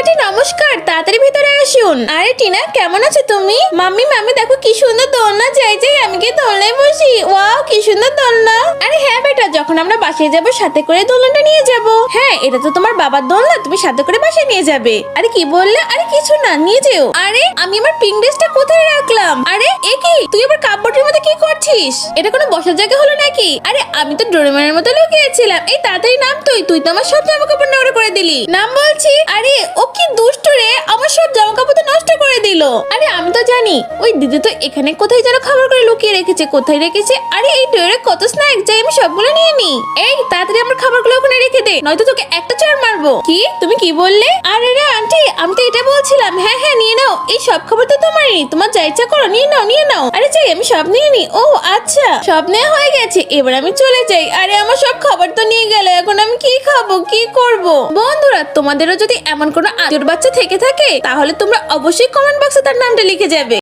Aunty নমস্কার, তাড়াতাড়ি ভিতরে আসুন। আরে টিনা, কেমন আছো তুমি? মাম্মি মাম্মি দেখো কি সুন্দর দোলনা, যাই যাই আমি কি দোলনায় বসি। ওয়াও কি সুন্দর দোলনা। আরে হ্যাঁ বেটা, যখন আমরা বাসায় যাব সাথে করে দোলনাটা নিয়ে যাব। হ্যাঁ এটা তো তোমার বাবার দোলনা, তুমি সাথে করে বাসায় নিয়ে যাবে। আরে কি বললে? আরে কিছু না, নিয়ে যেও। আরে আমি আমার পিঙ্ক ড্রেসটা কোথায় রাখলাম? আরে এ কি, তুই আবার কাপড়ের মধ্যে কি করছিস? এটা কোনো বসার জায়গা হলো নাকি? আরে আমি তো ডোরেমনের মতো লুকিয়েছিলাম। এই তাড়াতাড়ি নাম, তুই তো আমার সব জামা কাপড় নোংরা করে দিলি। নাম বলছি। আরে ও কি দুষ্টু রে, আমার সব জামা কাপড় তো নষ্ট করে দিল। আরে আমি তো জানি ওই দিদি তো এখানে কোথায় যেন খাবার করে লুকিয়ে রেখেছে। কোথায় রেখেছে? আরে এই ট্রেরে কত স্ন্যাক, যাই আমি সবগুলো নিয়ে নি। এই তাড়াতাড়ি আমার খাবারগুলো ওখানে রেখে দে, নয়তো তোকে একটা চড় মারবো। কি তুমি কি বললে? আরে রে আন্টি, আমি তো এটা বলছিলাম। হ্যাঁ হ্যাঁ নিয়ে নাও, এই সব খাবার তো তোমারই, তোমার যা ইচ্ছা করো নিয়ে নাও নিয়ে নাও। আরে যাই আমি সব নিয়ে নি। ও আচ্ছা, সব নেওয়া হয়ে গেছে, এবার আমি চলে যাই। আরে আমার সব খাবার তো নিয়ে গেল, এখন আমি কি খাবো, কি করব? বন্ধুরা, তোমাদেরও যদি এমন কোনো আত্মীয়র বাচ্চা থেকে থাকে তাহলে তোমরা অবশ্যই কমেন্ট বক্সে তার নামটা লিখে যাবে।